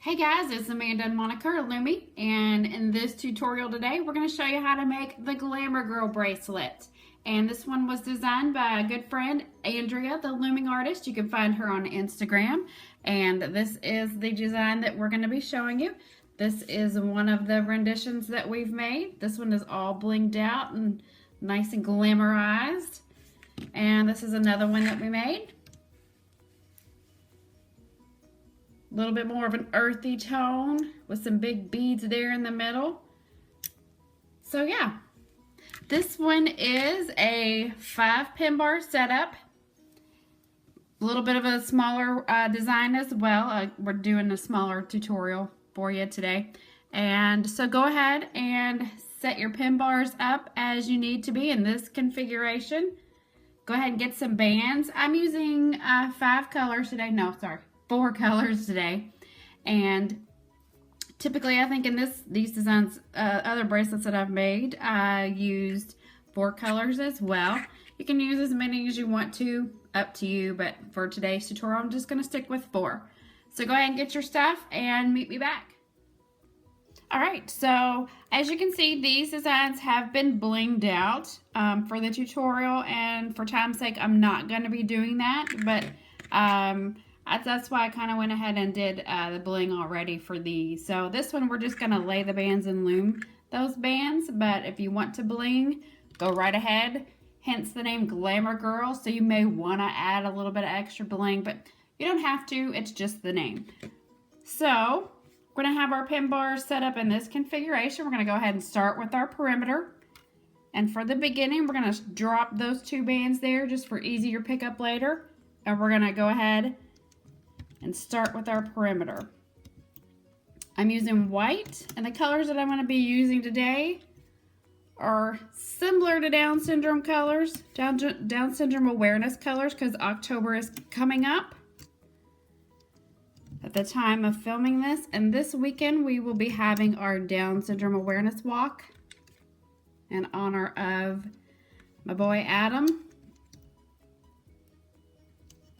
Hey guys, it's Amanda and Monica and in this tutorial today we're going to show you how to make the Glamour Girl bracelet. And this one was designed by a good friend, Andrea, the looming artist. You can find her on Instagram. And this is the design that we're going to be showing you. This is one of the renditions that we've made. This one is all blinged out and nice and glamorized. And this is another one that we made. A little bit more of an earthy tone with some big beads there in the middle. So yeah, this one is a 5-pin bar setup. A little bit of a smaller design as well. We're doing a smaller tutorial for you today. And so go ahead and set your pin bars up as you need to be in this configuration. Go ahead and get some bands. I'm using 5 colors today. No, sorry. 4 colors today, and typically I think in these designs, other bracelets that I've made, I used 4 colors as well. You can use as many as you want to, up to you, but for today's tutorial I'm just going to stick with 4. So go ahead and get your stuff and meet me back. Alright, so as you can see, these designs have been blinged out for the tutorial, and for time's sake I'm not going to be doing that, but that's why I kind of went ahead and did the bling already for these. So this one we're just going to lay the bands and loom those bands. But if you want to bling, go right ahead. Hence the name Glamour Girl. So you may want to add a little bit of extra bling, but you don't have to. It's just the name. So we're going to have our pin bars set up in this configuration. We're going to go ahead and start with our perimeter. And for the beginning, we're going to drop those 2 bands there just for easier pickup later. And we're going to go ahead and start with our perimeter. I'm using white, and the colors that I'm going to be using today are similar to Down syndrome colors, Down syndrome awareness colors, because October is coming up at the time of filming this. And this weekend we will be having our Down syndrome awareness walk in honor of my boy Adam,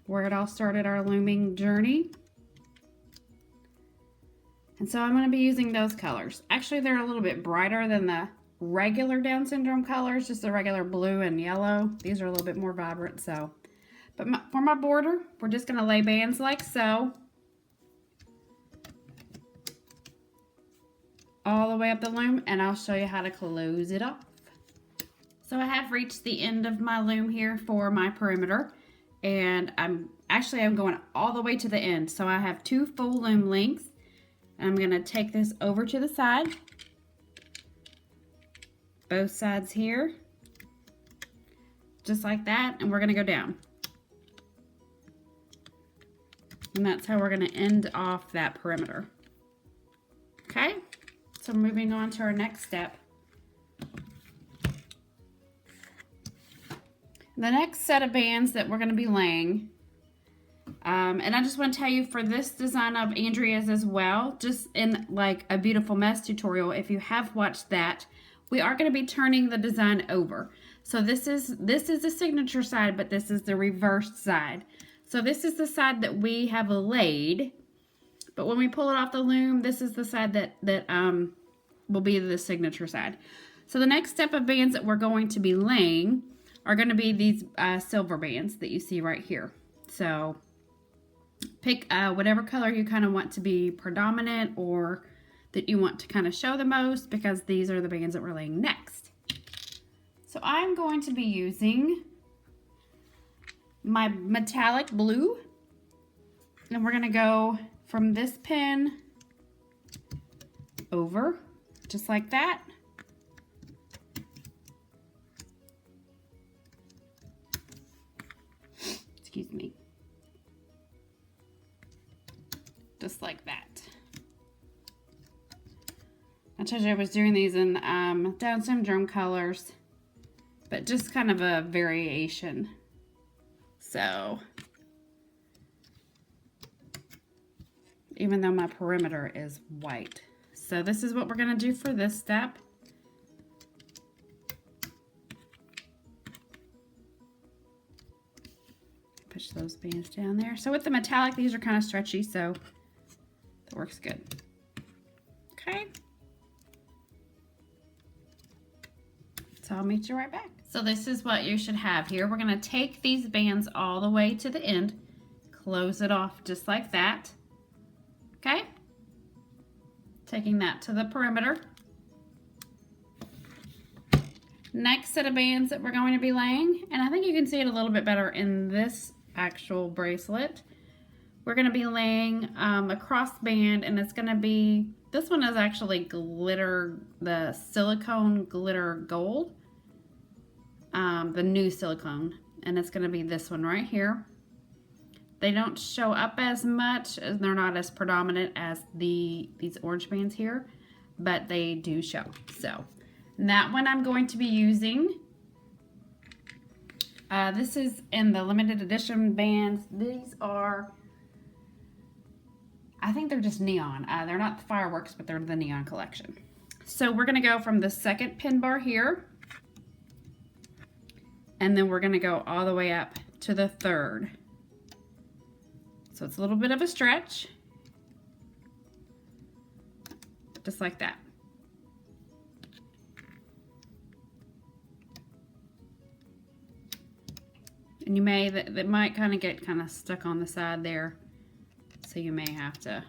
where it all started, our looming journey. And so I'm going to be using those colors. Actually, they're a little bit brighter than the regular Down syndrome colors, just the regular blue and yellow. These are a little bit more vibrant. So, but for my border, we're just going to lay bands like so, all the way up the loom, and I'll show you how to close it off. So I have reached the end of my loom here for my perimeter. And I'm going all the way to the end. So I have 2 full loom lengths. I'm going to take this over to the side. Both sides here. Just like that. And we're going to go down. And that's how we're going to end off that perimeter. Okay? So moving on to our next step. The next set of bands that we're going to be laying, and I just want to tell you, for this design of Andrea's as well, just in like a beautiful mess tutorial, if you have watched that, we are going to be turning the design over. So this is the signature side, but this is the reversed side. So this is the side that we have laid, but when we pull it off the loom, this is the side that will be the signature side. So the next step of bands that we're going to be laying are going to be these silver bands that you see right here. So pick whatever color you kind of want to be predominant, or that you want to kind of show the most, because these are the bands that we're laying next. So I'm going to be using my metallic blue, and we're going to go from this pin over just like that. Excuse me. Just like that. I told you I was doing these in Down syndrome colors, but just kind of a variation. So, even though my perimeter is white. So this is what we're going to do for this step. push those bands down there. So with the metallic, these are kind of stretchy, so works good. Okay. So I'll meet you right back. So this is what you should have here. We're going to take these bands all the way to the end, close it off just like that. Okay? Taking that to the perimeter. Next set of bands that we're going to be laying, and I think you can see it a little bit better in this actual bracelet. We're going to be laying a cross band, and it's going to be, this one is actually glitter, the silicone glitter gold, the new silicone, and it's going to be this one right here. They don't show up as much, as they're not as predominant as these orange bands here, but they do show. So that one I'm going to be using. This is in the limited edition bands. These are, I think they're just neon. They're not the fireworks, but they're the neon collection. So we're gonna go from the second pin bar here, and then we're gonna go all the way up to the third. So it's a little bit of a stretch, just like that. And you may, that might kind of get kind of stuck on the side there. So you may have to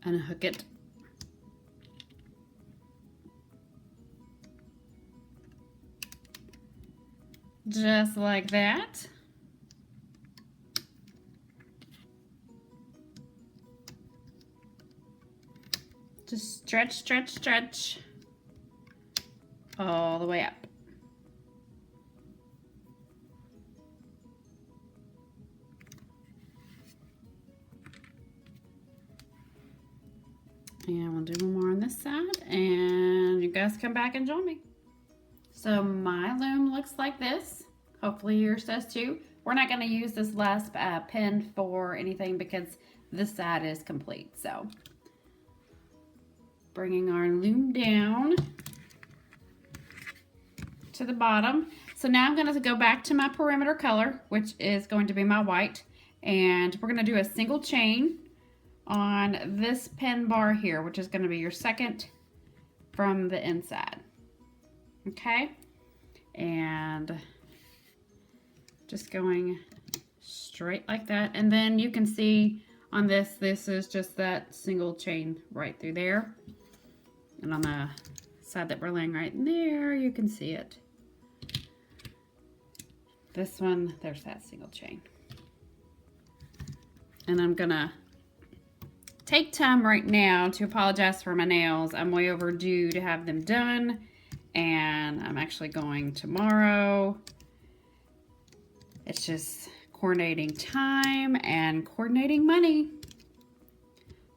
unhook it. Just like that. Just stretch, stretch, stretch all the way up. And we'll do one more on this side, and you guys come back and join me. So my loom looks like this. Hopefully yours does too. We're not going to use this last pin for anything because this side is complete. So bringing our loom down to the bottom. So now I'm going to go back to my perimeter color, which is going to be my white, and we're going to do a single chain on this pin bar here, which is going to be your second from the inside. Okay, and just going straight like that. And then you can see on this, this is just that single chain right through there. And on the side that we're laying right there, you can see it. This one, there's that single chain. And I'm gonna take time right now to apologize for my nails. I'm way overdue to have them done, and I'm actually going tomorrow. It's just coordinating time and coordinating money.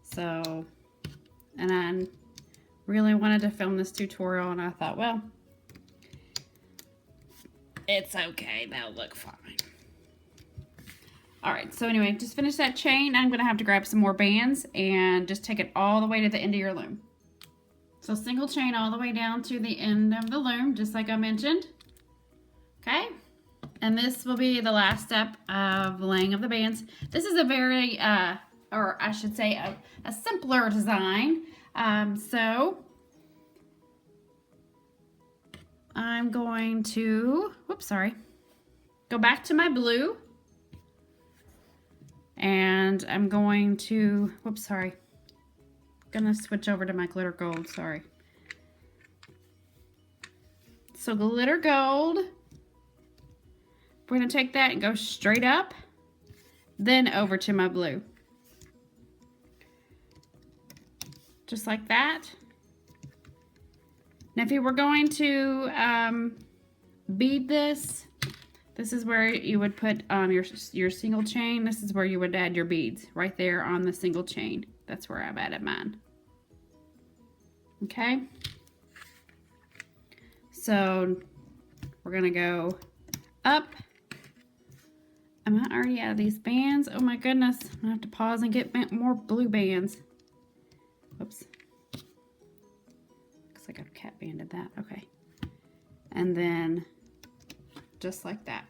So, and I really wanted to film this tutorial, and I thought, well, it's okay, that'll look fine. All right, so anyway, just finish that chain. I'm gonna have to grab some more bands and just take it all the way to the end of your loom. So single chain all the way down to the end of the loom, just like I mentioned. Okay, and this will be the last step of laying of the bands. This is a very, or I should say a simpler design. So I'm going to, whoops, sorry, go back to my blue. And I'm going to, whoops, sorry. Gonna switch over to my glitter gold, sorry. So glitter gold, we're gonna take that and go straight up, then over to my blue. Just like that. Now if you were going to bead this, this is where you would put your single chain. This is where you would add your beads, right there on the single chain. That's where I've added mine. Okay. So we're gonna go up. Am I already out of these bands? Oh my goodness. I'm gonna have to pause and get more blue bands. Oops. Looks like I've cat banded that. Okay. And then just like that.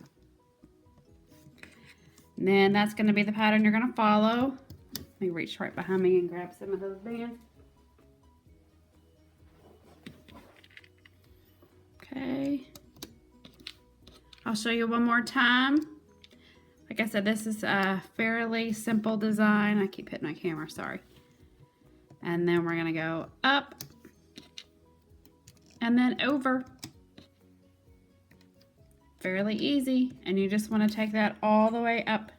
And then that's going to be the pattern you're going to follow. Let me reach right behind me and grab some of those bands. Okay. I'll show you one more time. Like I said, this is a fairly simple design. I keep hitting my camera, sorry. And then we're going to go up and then over. Fairly easy. And you just want to take that all the way up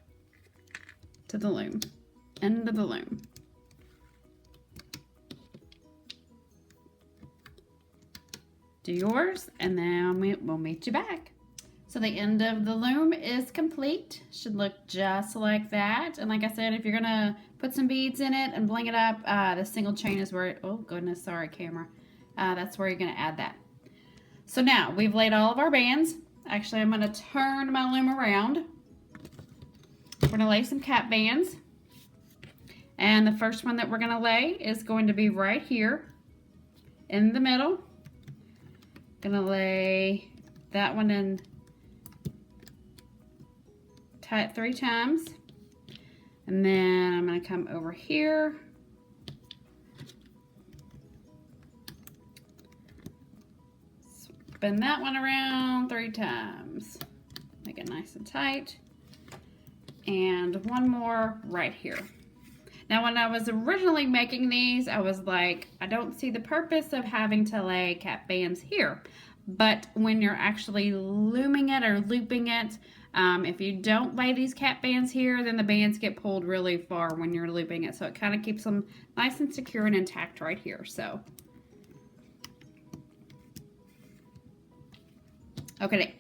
to the loom, end of the loom. Do yours, and then we'll meet you back. So the end of the loom is complete. Should look just like that. And like I said, if you're gonna put some beads in it and bling it up, the single chain is where oh goodness, sorry camera. That's where you're gonna add that. So now we've laid all of our bands. Actually, I'm gonna turn my loom around. We're gonna lay some cap bands. And the first one that we're gonna lay is going to be right here in the middle. Gonna lay that one in, tie it 3 times, and then I'm gonna come over here, spin that one around 3 times, make it nice and tight, and one more right here. Now when I was originally making these, I was like, I don't see the purpose of having to lay cap bands here. But when you're actually looming it or looping it, if you don't lay these cap bands here, then the bands get pulled really far when you're looping it. So it kind of keeps them nice and secure and intact right here. So, okay,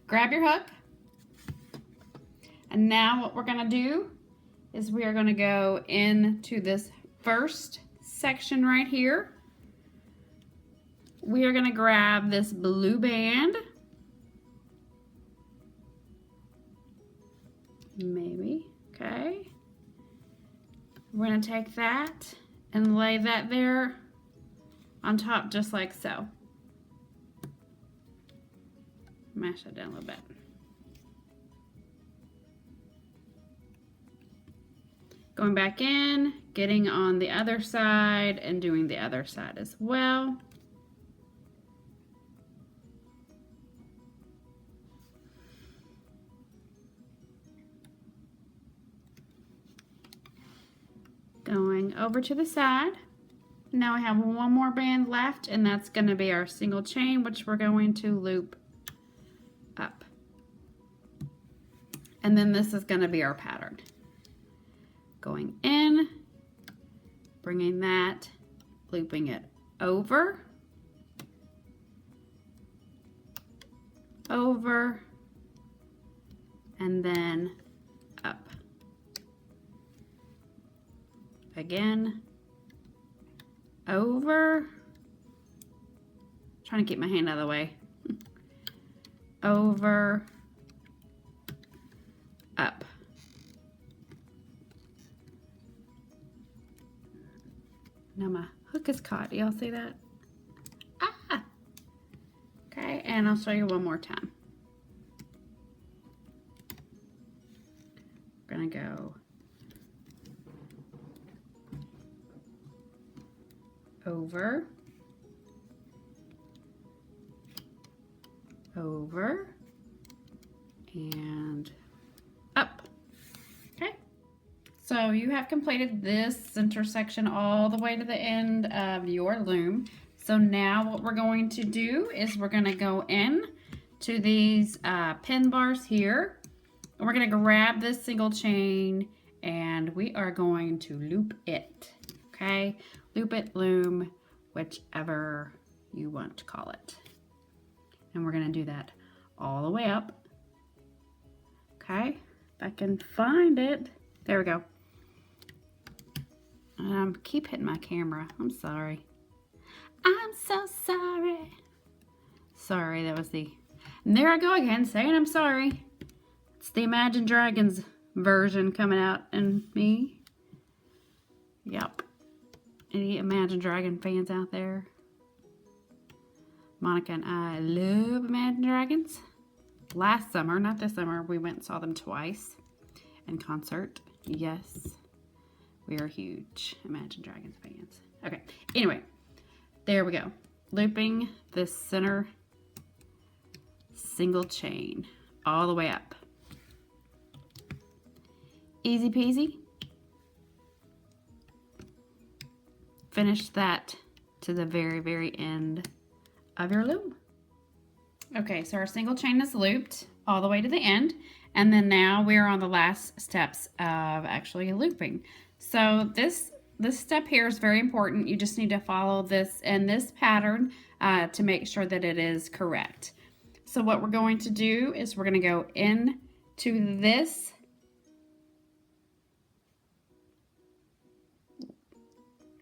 grab your hook. And now what we're gonna do is we are gonna go into this first section right here. We are gonna grab this blue band. Maybe, okay. We're gonna take that and lay that there on top just like so. Mash that down a little bit. Going back in, getting on the other side and doing the other side as well. Going over to the side. Now I have one more band left, and that's going to be our single chain, which we're going to loop up. And then this is going to be our pattern. Going in, bringing that, looping it over, over, and then up. Again, over, trying to keep my hand out of the way, over, up. Now my hook is caught. Do y'all see that? Ah! Okay, and I'll show you one more time. We're gonna go over, over, and up. Okay. So you have completed this center section all the way to the end of your loom. So now what we're going to do is we're going to go in to these pin bars here. And we're going to grab this single chain and we are going to loop it. Okay? Loop it, loom, whichever you want to call it. And we're going to do that all the way up. Okay? If I can find it. There we go. Keep hitting my camera. I'm sorry. I'm so sorry. Sorry, that was the... And there I go again, saying I'm sorry. It's the Imagine Dragons version coming out in me. Yep. Any Imagine Dragon fans out there? Monica and I love Imagine Dragons. Last summer, not this summer, we went and saw them twice. in concert. Yes, we are huge Imagine Dragons fans. Okay, anyway, there we go. Looping this center single chain all the way up. Easy peasy. Finish that to the very, very end of your loom. Okay, so our single chain is looped all the way to the end, and then now we're on the last steps of actually looping. So this step here is very important. You just need to follow this in this pattern to make sure that it is correct. So what we're going to do is we're going to go into this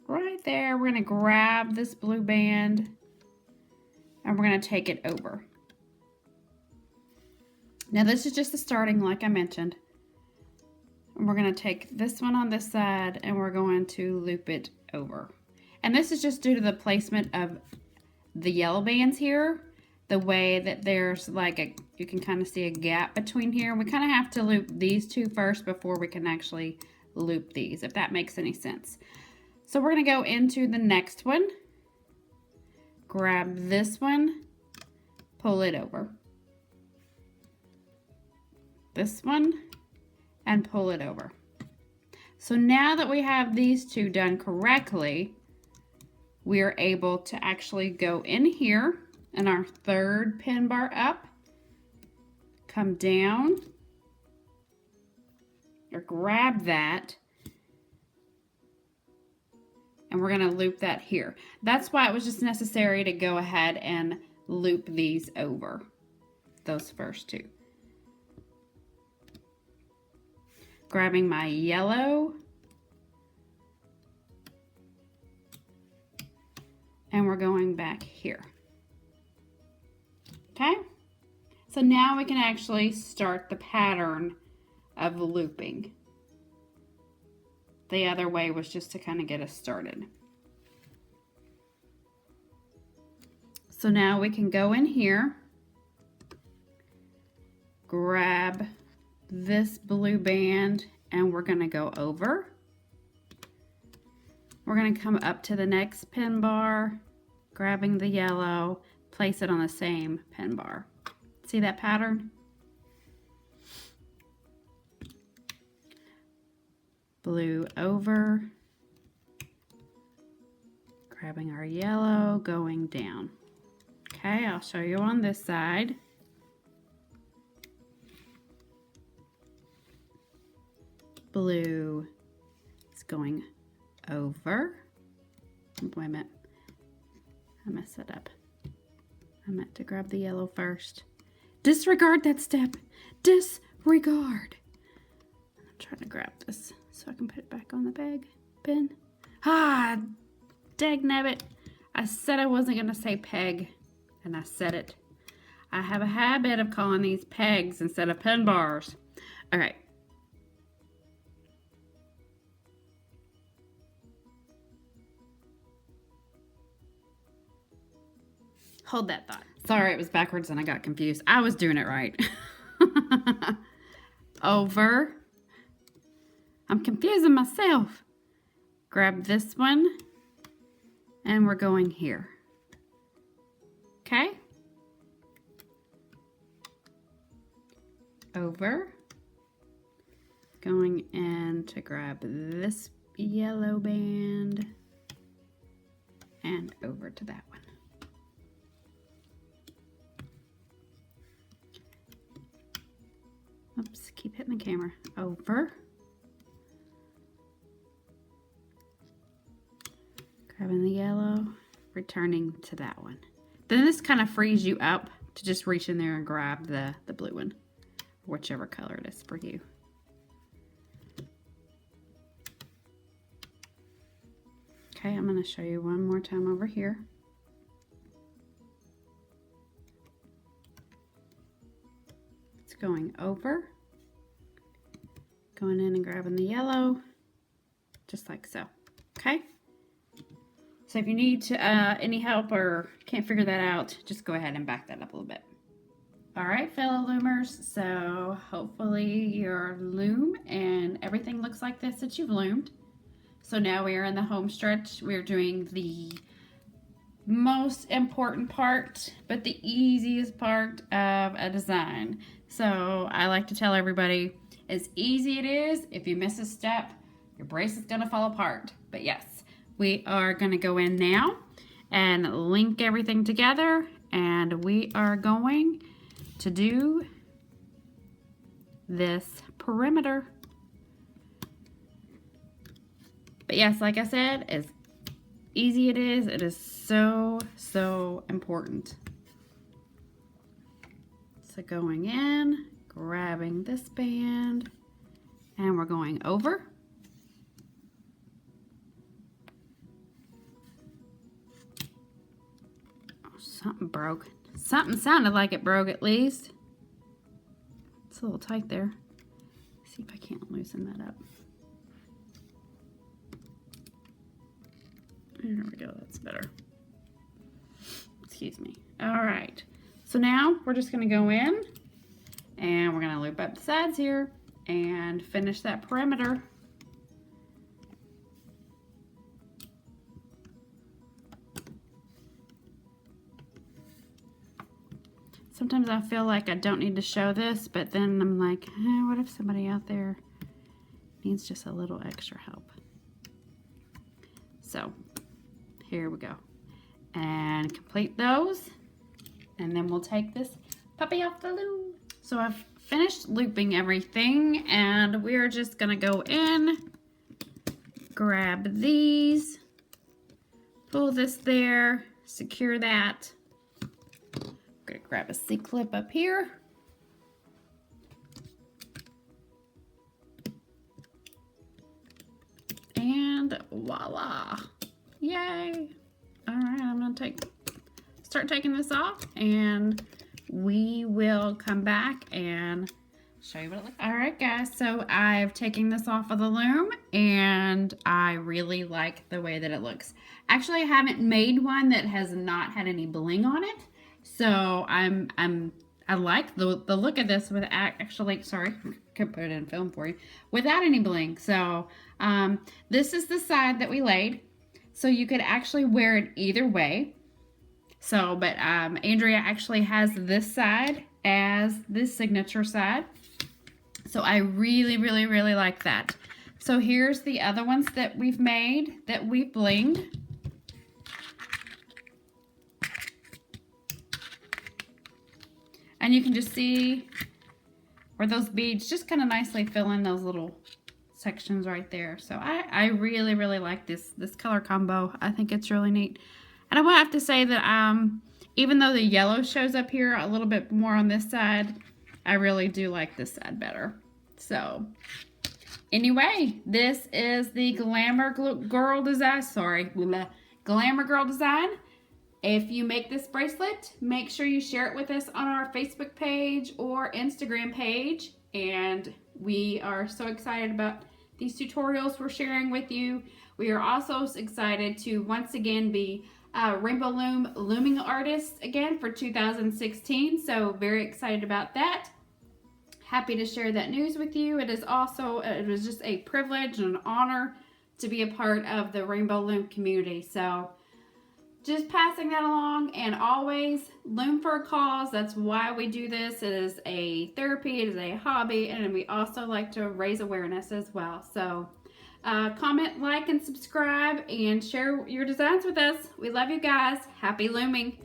right there. We're going to grab this blue band and we're going to take it over. Now this is just the starting, like I mentioned. We're going to take this one on this side and we're going to loop it over. And this is just due to the placement of the yellow bands here. The way that there's like you can kind of see a gap between here. We kind of have to loop these two first before we can actually loop these, if that makes any sense. So we're going to go into the next one. Grab this one, pull it over. This one, and pull it over. So now that we have these two done correctly, we are able to actually go in here in our third pin bar up, come down, or grab that, and we're going to loop that here. That's why it was just necessary to go ahead and loop these over, those first two. Grabbing my yellow, and we're going back here. Okay, so now we can actually start the pattern of looping. The other way was just to kind of get us started. So now we can go in here, grab this blue band, and we're going to go over. We're going to come up to the next pin bar, grabbing the yellow, place it on the same pin bar. See that pattern? Blue over, grabbing our yellow, going down. Okay, I'll show you on this side. Blue is going over. Wait a minute, I messed it up. I meant to grab the yellow first. Disregard that step. Disregard. I'm trying to grab this so I can put it back on the bag pin. Ah, dagnabbit. I said I wasn't going to say peg, and I said it. I have a habit of calling these pegs instead of pin bars. All right. Hold that thought. Sorry, it was backwards and I got confused. I was doing it right. Over. I'm confusing myself. Grab this one and we're going here. Okay? Over. Going in to grab this yellow band and over to that one. Oops, keep hitting the camera. Over. Grabbing the yellow, returning to that one. Then this kind of frees you up to just reach in there and grab the blue one, whichever color it is for you. Okay, I'm going to show you one more time over here. It's going over, going in and grabbing the yellow, just like so. Okay? So if you need any help or can't figure that out, just go ahead and back that up a little bit. All right, fellow loomers, so hopefully your loom and everything looks like this that you've loomed. So now we are in the home stretch. We're doing the most important part, but the easiest part of a design. So I like to tell everybody, as easy it is, if you miss a step, your bracelet's gonna fall apart. But yes, we are gonna go in now and link everything together, and we are going to do this perimeter. But yes, like I said, as easy it is so important. So going in, grabbing this band, and we're going over. Oh, something broke. Something sounded like it broke at least. It's a little tight there. Let's see if I can't loosen that up. There we go, that's better. Excuse me. All right, so now we're just gonna go in and we're gonna loop up the sides here and finish that perimeter. Sometimes I feel like I don't need to show this, but then I'm like, what if somebody out there needs just a little extra help? So here we go. And complete those. And then we'll take this puppy off the loom. So I've finished looping everything, and we're just gonna go in, grab these, pull this there, secure that. I'm gonna grab a C-clip up here. And voila. Yay. All right, I'm gonna start taking this off, and we will come back and show you what it looks like. All right, guys, so I've taken this off of the loom, and I really like the way that it looks. Actually, I haven't made one that has not had any bling on it, so I like the look of this with actually, sorry, I could put it in film for you, without any bling. So this is the side that we laid. So you could actually wear it either way. So, but Andrea actually has this side as this signature side. So I really like that. So here's the other ones that we've made that we blinged. And you can just see where those beads just kind of nicely fill in those little sections right there. So I really like this color combo. I think it's really neat. And I will have to say that even though the yellow shows up here a little bit more on this side, I really do like this side better. So anyway, this is the Glamour Girl design. Glamour Girl design. If you make this bracelet, make sure you share it with us on our Facebook page or Instagram page. And we are so excited about these tutorials we're sharing with you. We are also excited to once again be Rainbow Loom looming artists again for 2016. So very excited about that. Happy to share that news with you. It was just a privilege and an honor to be a part of the Rainbow Loom community. So just passing that along, and always loom for a cause. That's why we do this. It is a therapy, it is a hobby, and we also like to raise awareness as well. So comment, like, and subscribe, and share your designs with us. We love you guys. Happy looming.